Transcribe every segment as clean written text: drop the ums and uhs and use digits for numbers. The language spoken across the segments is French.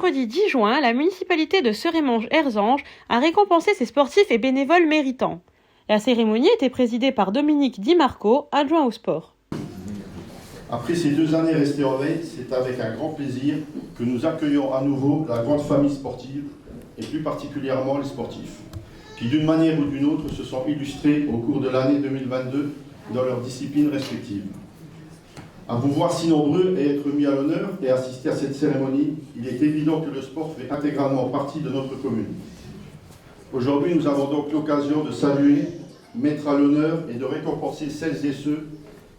vendredi 10 juin, la municipalité de Serémange-Erzange a récompensé ses sportifs et bénévoles méritants. La cérémonie était présidée par Dominique Di Marco, adjoint au sport. Après ces 2 années restées en veille, c'est avec un grand plaisir que nous accueillons à nouveau la grande famille sportive, et plus particulièrement les sportifs, qui d'une manière ou d'une autre se sont illustrés au cours de l'année 2022 dans leurs disciplines respectives. À vous voir si nombreux et être mis à l'honneur et assister à cette cérémonie, il est évident que le sport fait intégralement partie de notre commune. Aujourd'hui, nous avons donc l'occasion de saluer, mettre à l'honneur et de récompenser celles et ceux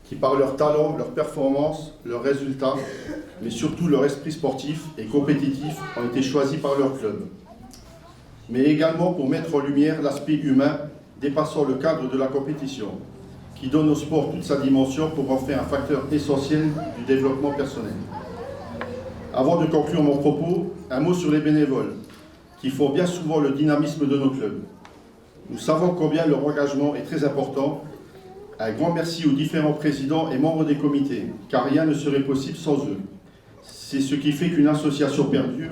qui, par leur talent, leur performance, leurs résultats, mais surtout leur esprit sportif et compétitif, ont été choisis par leur club. Mais également pour mettre en lumière l'aspect humain dépassant le cadre de la compétition, qui donne au sport toute sa dimension pour en faire un facteur essentiel du développement personnel. Avant de conclure mon propos, un mot sur les bénévoles, qui font bien souvent le dynamisme de nos clubs. Nous savons combien leur engagement est très important. Un grand merci aux différents présidents et membres des comités, car rien ne serait possible sans eux. C'est ce qui fait qu'une association perdure,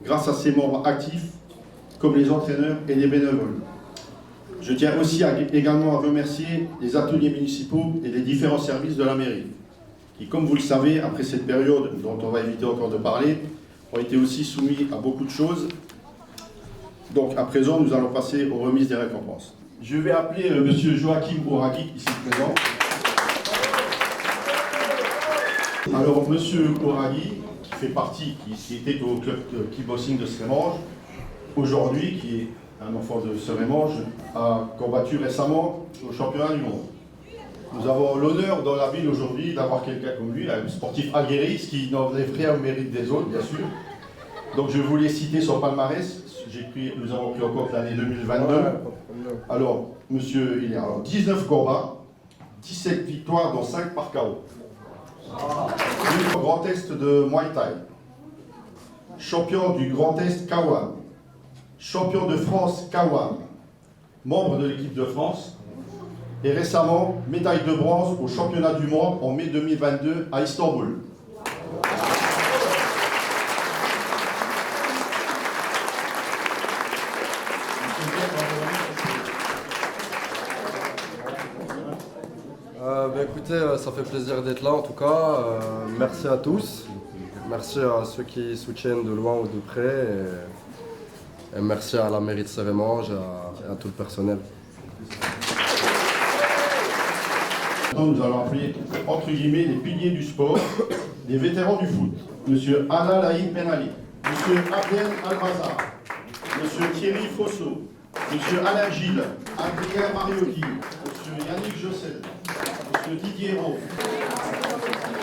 grâce à ses membres actifs, comme les entraîneurs et les bénévoles. Je tiens aussi également à remercier les ateliers municipaux et les différents services de la mairie, qui, comme vous le savez, après cette période dont on va éviter encore de parler, ont été aussi soumis à beaucoup de choses. Donc à présent, nous allons passer aux remises des récompenses. Je vais appeler M. Joachim Oraghi, ici présent. Alors M. Oraghi, qui fait partie, qui était au club de kickboxing de Serémange, aujourd'hui, qui est un enfant de Serémange, a combattu récemment au championnat du monde. Nous avons l'honneur dans la ville aujourd'hui d'avoir quelqu'un comme lui, un sportif aguerri, ce qui n'enlève rien au mérite des autres, bien sûr. Donc je voulais citer son palmarès. Nous avons pris en compte l'année 2022. Alors, monsieur, il est à 19 combats, 17 victoires, dont 5 par KO. Le Grand Est de Muay Thai. Champion du Grand Est K1. Champion de France K1. Membre de l'équipe de France. Et récemment, médaille de bronze au championnat du monde en mai 2022 à Istanbul. Écoutez, ça fait plaisir d'être là en tout cas. Merci à tous. Merci à ceux qui soutiennent de loin ou de près. Et merci à la mairie de Serémange et à tout le personnel. Maintenant, nous allons appeler, entre guillemets, les piliers du sport, des vétérans du foot. Monsieur Alain Laïd Ben Ali, Monsieur Abdel Albazar, Monsieur Thierry Fosso, Monsieur Alain Gilles, Adrien Mariotti, Monsieur Yannick Jossel, Monsieur Didier Rowe,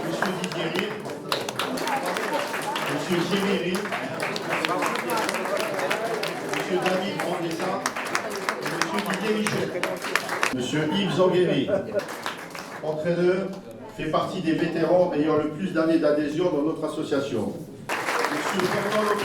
Monsieur Didier Rire, Monsieur Thierry Rire, Monsieur David Brandessa et Monsieur Didier Michel. Monsieur Yves Zanguéry, entraîneur, fait partie des vétérans ayant le plus d'années d'adhésion dans notre association. Monsieur Fernand Lopez.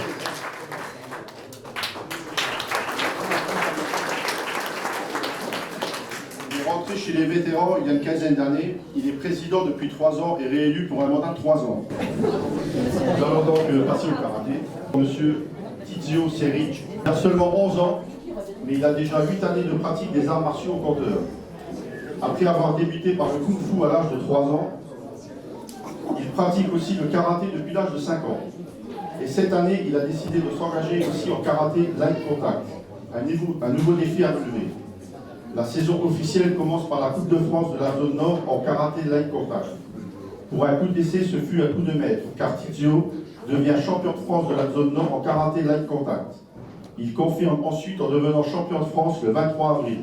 Il est rentré chez les vétérans il y a une quinzaine d'années. Il est président depuis 3 ans et réélu pour un mandat de 3 ans. Nous allons donc passer au karaté. Monsieur Tizio Seric a seulement 11 ans, mais il a déjà 8 années de pratique des arts martiaux au compteur. Après avoir débuté par le Kung Fu à l'âge de 3 ans, il pratique aussi le karaté depuis l'âge de 5 ans. Et cette année, il a décidé de s'engager aussi en karaté light contact, un nouveau défi à relever. La saison officielle commence par la Coupe de France de la zone nord en karaté light contact. Pour un coup d'essai, ce fut un coup de maître, car Tizio devient champion de France de la zone nord en karaté light contact. Il confirme ensuite en devenant champion de France le 23 avril.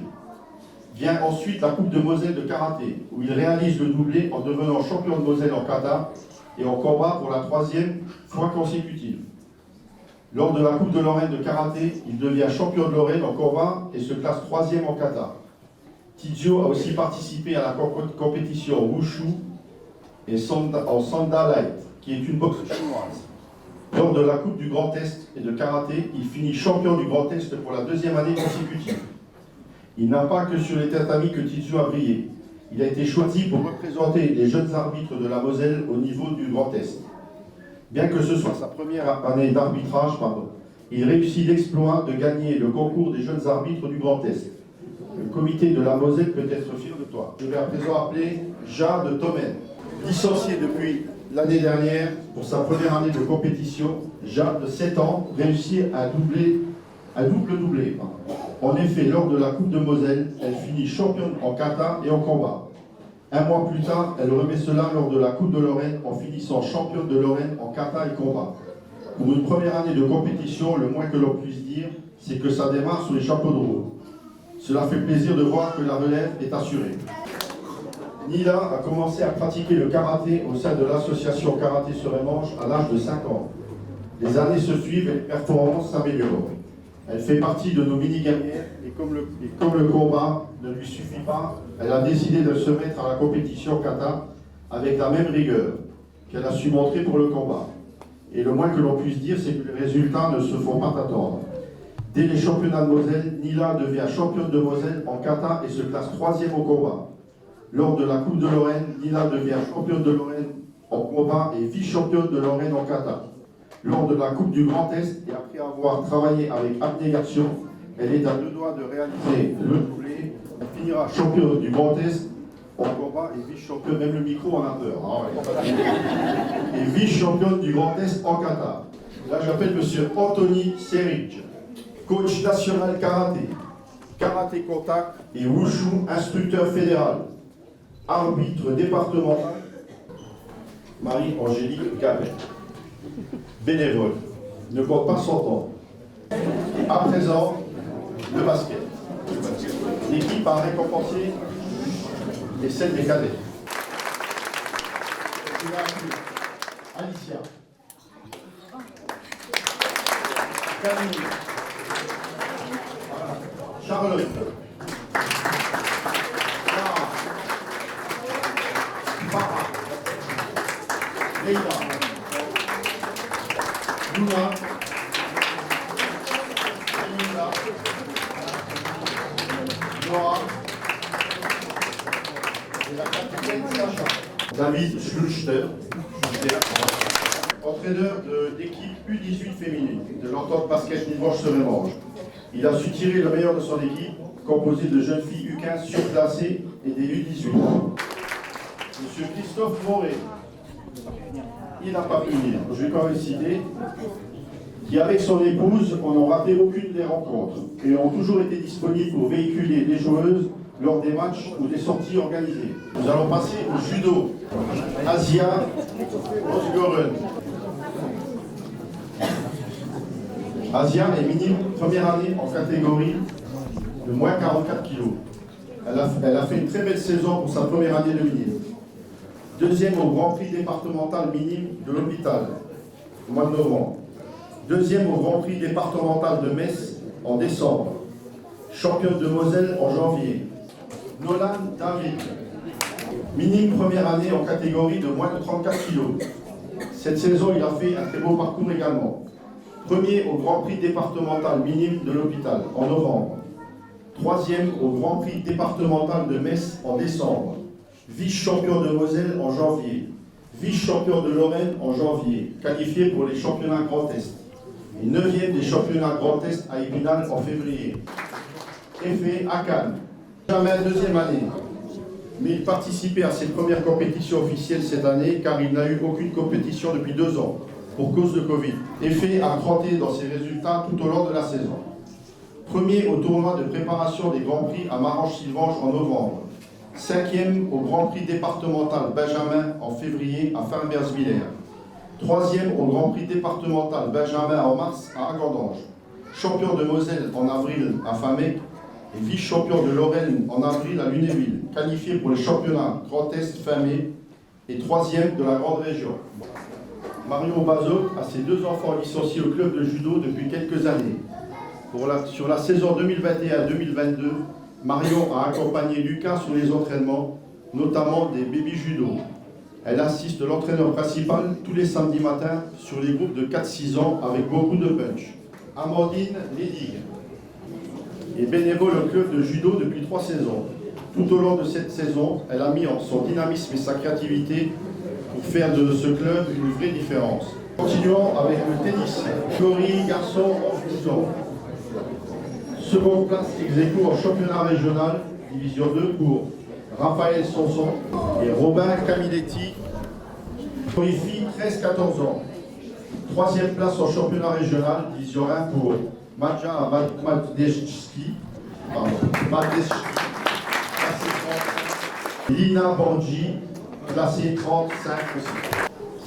Vient ensuite la Coupe de Moselle de karaté, où il réalise le doublé en devenant champion de Moselle en kata et en combat pour la 3e fois consécutive. Lors de la Coupe de Lorraine de karaté, il devient champion de Lorraine en combat et se classe 3e en kata. Tizio a aussi participé à la compétition Wushu et en Sanda Light, qui est une boxe chinoise. Lors de la Coupe du Grand Est et de karaté, il finit champion du Grand Est pour la 2e année consécutive. Il n'a pas que sur les tatamis que Tizio a brillé. Il a été choisi pour représenter les jeunes arbitres de la Moselle au niveau du Grand Est. Bien que ce soit sa première année d'arbitrage, il réussit l'exploit de gagner le concours des jeunes arbitres du Grand Est. Le comité de la Moselle peut être fier de toi. Je vais à présent appeler Jade Thomen. Licencié depuis l'année dernière pour sa première année de compétition, Jade, de 7 ans, réussit un double doublé. En effet, lors de la Coupe de Moselle, elle finit championne en kata et en combat. Un mois plus tard, elle remet cela lors de la Coupe de Lorraine en finissant championne de Lorraine en kata et combat. Pour une première année de compétition, le moins que l'on puisse dire, c'est que ça démarre sur les chapeaux de roue. Cela fait plaisir de voir que la relève est assurée. Nila a commencé à pratiquer le karaté au sein de l'association Karaté Seremange à l'âge de 5 ans. Les années se suivent et les performances s'améliorent. Elle fait partie de nos mini-guerrières et comme le combat ne lui suffit pas, elle a décidé de se mettre à la compétition kata avec la même rigueur qu'elle a su montrer pour le combat. Et le moins que l'on puisse dire, c'est que les résultats ne se font pas attendre. Dès les championnats de Moselle, Nila devient championne de Moselle en kata et se classe 3e au combat. Lors de la Coupe de Lorraine, Nila devient championne de Lorraine en combat et vice-championne de Lorraine en kata. Lors de la Coupe du Grand Est, et après avoir travaillé avec abnégation, elle est à 2 doigts de réaliser le doublé. Elle finira championne du Grand Est en combat et vice-championne, même le micro en a peur. Et vice-championne du Grand Est en kata. Là, j'appelle monsieur Anthony Serridge, coach national karaté, karaté contact et wushu, instructeur fédéral, arbitre départemental, Marie-Angélique Gabet. Bénévole, ne compte pas son temps. À présent, le basket. L'équipe a récompensé les scènes des cadets. Alicia, Camille, Charlotte, Clara, Farah, Leïla, Luna, Elisa, Noah et la capitaine Sacha. David Schluchter, entraîneur d'équipe U18 féminine de l'entente basket Limoges-Seremange. Il a su tirer le meilleur de son équipe, composée de jeunes filles U15 surclassées et des U18. Monsieur Christophe Moré, il n'a pas pu venir, je vais quand même citer, qui avec son épouse, n'ont raté aucune des rencontres et ont toujours été disponibles pour véhiculer les joueuses lors des matchs ou des sorties organisées. Nous allons passer au judo. Asia Osgoren. Asia est minime première année en catégorie de moins 44 kg. Elle a fait une très belle saison pour sa première année de minime. Deuxième au Grand Prix départemental minime de l'hôpital, au mois de novembre. Deuxième au Grand Prix départemental de Metz en décembre. Championne de Moselle en janvier. Nolan David, minime première année en catégorie de moins de 34 kg. Cette saison, il a fait un très beau parcours également. Premier au Grand Prix départemental minime de l'hôpital en novembre. Troisième au Grand Prix départemental de Metz en décembre. Vice-champion de Moselle en janvier. Vice-champion de Lorraine en janvier. Qualifié pour les championnats Grand Est. Et 9e des championnats Grand Est à Épinal en février. Effet à Cannes. Jamais deuxième année. Mais il participait à ses premières compétitions officielles cette année car il n'a eu aucune compétition depuis 2 ans pour cause de Covid. Effet a cranté dans ses résultats tout au long de la saison. Premier au tournoi de préparation des Grands Prix à Marange-Sylvange en novembre. 5e au Grand Prix départemental Benjamin en février à Farmersviller. 3e au Grand Prix départemental Benjamin en mars à Agandange. Champion de Moselle en avril à Famec et vice-champion de Lorraine en avril à Lunéville. Qualifié pour les championnats Grand Est fin mai et 3e de la grande région. Marion Bazot a ses 2 enfants licenciés au club de judo depuis quelques années. Sur la saison 2021-2022, Marion a accompagné Lucas sur les entraînements, notamment des baby judo. Elle assiste l'entraîneur principal tous les samedis matins sur les groupes de 4-6 ans avec beaucoup de punch. Amandine Lédig est bénévole au club de judo depuis 3 saisons. Tout au long de cette saison, elle a mis en son dynamisme et sa créativité pour faire de ce club une vraie différence. Continuons avec le tennis. Catégorie garçon en 12 ans. Seconde place ex aequo en championnat régional, division 2 pour Raphaël Sanson et Robin Camiletti. Catégorie filles 13-14 ans. Troisième place en championnat régional, division 1 pour Maja Madeshki. Lina Bandji, classée 35 aussi.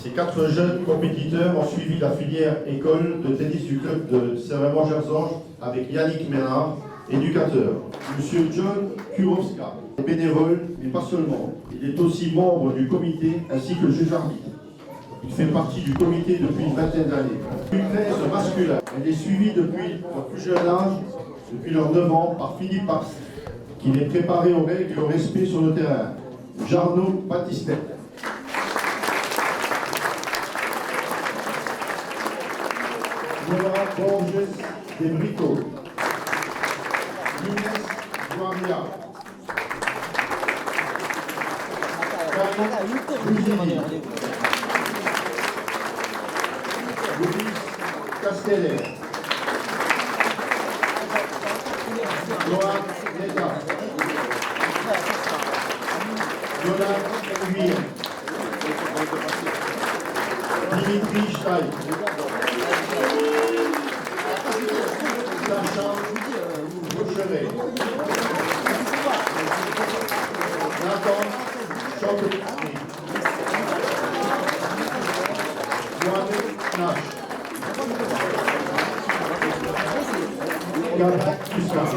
Ces 4 jeunes compétiteurs ont suivi la filière école de tennis du club de Sérémange-Erzange avec Yannick Ménard, éducateur. Monsieur John Kurowska est bénévole, mais pas seulement. Il est aussi membre du comité ainsi que juge arbitre. Il fait partie du comité depuis une vingtaine d'années. Une presse masculin. Elle est suivie depuis leur plus jeune âge, depuis leurs 9 ans, par Philippe Pax, qui les préparait aux règles et au respect sur le terrain. Jarno Batistet. Nora Borges de Brito. Inès Guaria. Louis Casteller. Johan Neda. Jonathan Huir. Dimitri Stein. Sacha Boucheret. Nathan Chantepri. Mohamed Nash. Gabin Toussaint.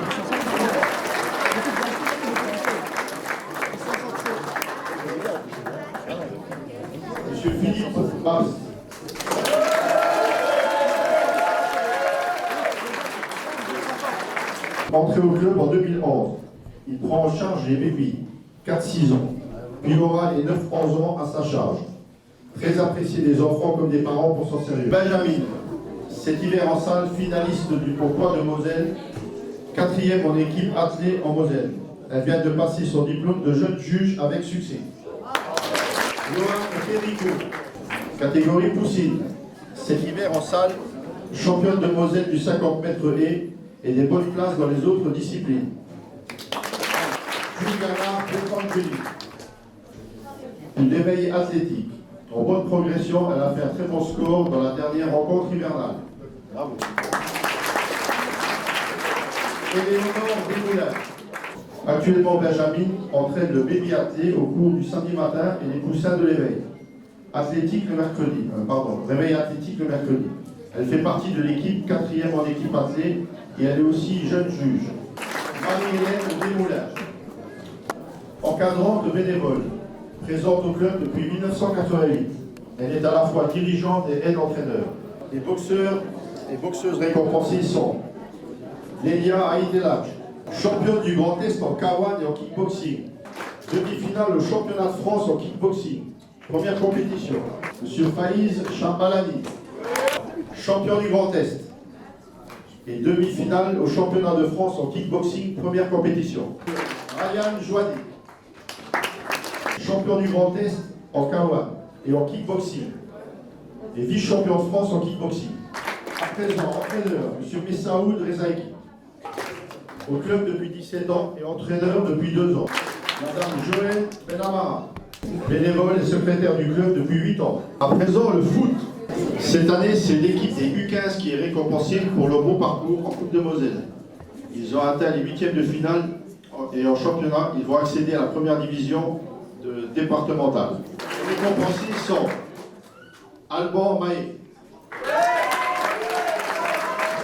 Monsieur Philippe Bass. Entré au club en 2011, il prend en charge les bébés, 4-6 ans, puis aura les 9-11 ans à sa charge. Très apprécié des enfants comme des parents pour son sérieux. Benjamin, cet hiver en salle, finaliste du concours de Moselle, 4e en équipe athlée en Moselle. Elle vient de passer son diplôme de jeune juge avec succès. Lohan Perico, catégorie poussine, cet hiver en salle, championne de Moselle du 50 mètres haies et des bonnes places dans les autres disciplines. Juliana Petrangeli, une éveillée athlétique. En bonne progression, elle a fait un très bon score dans la dernière rencontre hivernale. Bravo. Éléonore Desmoulins. Actuellement, Benjamin entraîne le baby athlé au cours du samedi matin et les poussins de l'éveil. Réveil athlétique le mercredi. Elle fait partie de l'équipe 4e en équipe athlée et elle est aussi jeune juge. Marie-Hélène Desmoulins. Encadrante de bénévoles. Présente au club depuis 1988. Elle est à la fois dirigeante et aide-entraîneur. Les boxeurs et boxeuses récompensés sont Lélia Aïdelach, championne du Grand Est en K1 et en kickboxing. Demi-finale au championnat de France en kickboxing. Première compétition. Monsieur Faïz Chambalani, champion du Grand Est. Et demi-finale au championnat de France en kickboxing, première compétition. Ryan Joady, champion du Grand Est en K1 et en kickboxing. Et vice-champion de France en kickboxing. À présent, entraîneur, M. Messaoud Rezaïki. Au club depuis 17 ans et entraîneur depuis 2 ans. Madame Joël Benamara, bénévole et secrétaire du club depuis 8 ans. À présent, le foot. Cette année, c'est l'équipe des U15 qui est récompensée pour leur bon parcours en Coupe de Moselle. Ils ont atteint les 8e de finale et en championnat, ils vont accéder à la première division départementale. Les récompensés sont Alban Maé,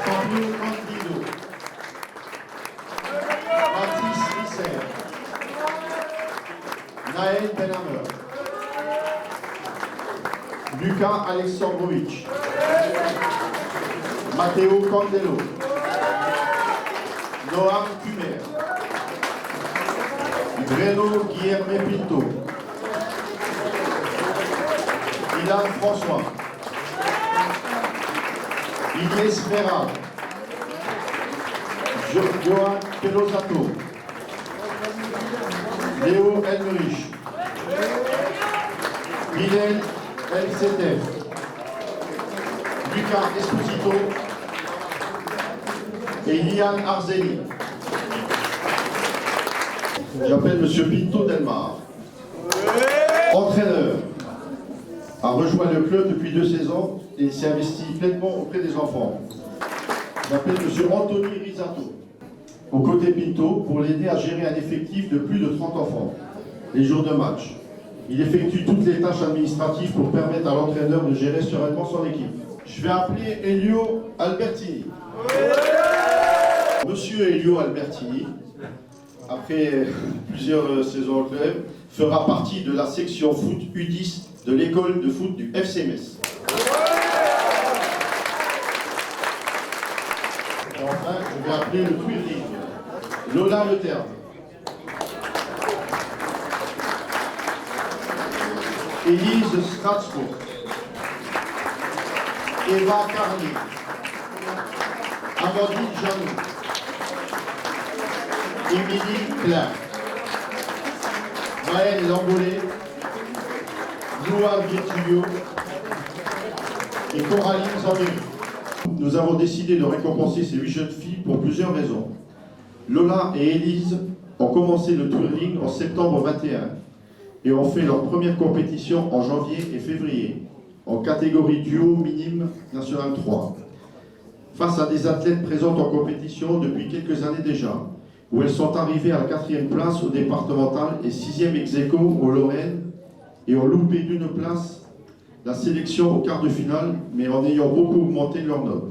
Fabio Andino, Mathis Risser, Naël Benhammer, Lucas Alexandrovitch, Matteo Candelo, Noam Kumer, Breno Guillerme Pinto, Ilan François, Inès Ferrand, Johan Pelosato, Léo Elmerich, Bilal El Setef, Jessica Esposito et Liane Arzeni. J'appelle M. Pinto Delmar. Entraîneur, a rejoint le club depuis 2 saisons et s'est investi pleinement auprès des enfants. J'appelle M. Anthony Risato, aux côtés Pinto, pour l'aider à gérer un effectif de plus de 30 enfants, les jours de match. Il effectue toutes les tâches administratives pour permettre à l'entraîneur de gérer sereinement son équipe. Je vais appeler Elio Albertini. Monsieur Elio Albertini, après plusieurs saisons au club, fera partie de la section foot U10 de l'école de foot du FC Metz. Et enfin, je vais appeler le twirling, Lola Leterme. Élise Stratsburg, Eva Carly, Amandine Janou, Émilie Klein, Maëlle Lambolé, Louane Virtulio et Coraline Zambéry. Nous avons décidé de récompenser ces 8 jeunes filles pour plusieurs raisons. Lola et Élise ont commencé le twirling en septembre 21 et ont fait leur première compétition en janvier et février, en catégorie duo minime national 3, face à des athlètes présentes en compétition depuis quelques années déjà, où elles sont arrivées à la 4e place au départemental et 6e ex-aequo au Lorraine, et ont loupé d'une place la sélection au quart de finale, mais en ayant beaucoup augmenté leur note.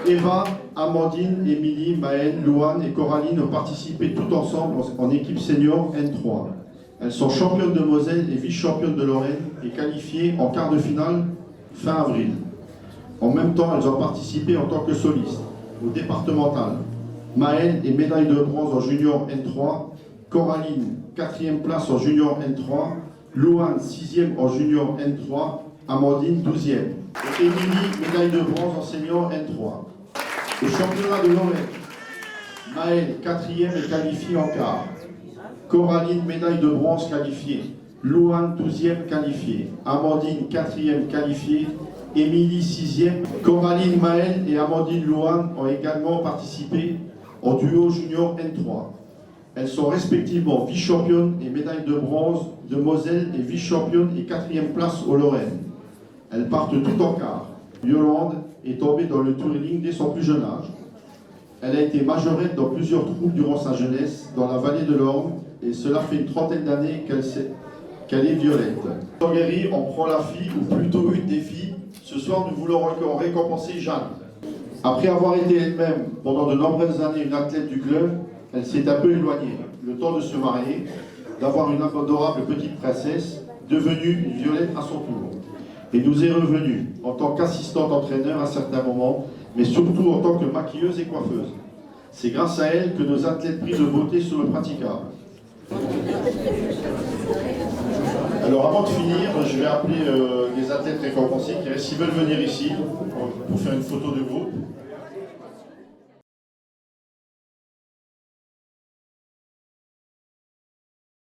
Eva, Amandine, Émilie, Maëlle, Louane et Coraline ont participé tout ensemble en équipe senior N3. Elles sont championnes de Moselle et vice-championnes de Lorraine et qualifiées en quart de finale fin avril. En même temps, elles ont participé en tant que solistes au départemental. Maëlle est médaille de bronze en junior N3, Coraline 4e place en junior N3, Louane 6e en junior N3, Amandine 12e. Et Émilie, médaille de bronze en senior N3. Au championnat de Lorraine, Maëlle 4e est qualifiée en quart. Coraline, médaille de bronze qualifiée. Louane, 12e qualifiée. Amandine, 4e qualifiée. Émilie, 6e. Coraline, Maëlle et Amandine Louane ont également participé en duo junior N3. Elles sont respectivement vice-championnes et médaille de bronze de Moselle et vice-championne et 4e place au Lorraine. Elles partent tout en quart. Yolande est tombée dans le twirling dès son plus jeune âge. Elle a été majorette dans plusieurs troupes durant sa jeunesse, dans la vallée de l'Orne, et cela fait une trentaine d'années qu'elle est violette. Tanguéry, on prend la fille, ou plutôt une des filles. Ce soir, nous voulons encore récompenser Jeanne. Après avoir été elle-même pendant de nombreuses années une athlète du club, elle s'est un peu éloignée. Le temps de se marier, d'avoir une adorable petite princesse, devenue une violette à son tour. Et nous est revenue en tant qu'assistante entraîneur à certains moments, mais surtout en tant que maquilleuse et coiffeuse. C'est grâce à elle que nos athlètes prix de beauté sont le praticable. Alors avant de finir, je vais appeler les athlètes récompensés qui, s'ils veulent venir ici pour faire une photo de groupe.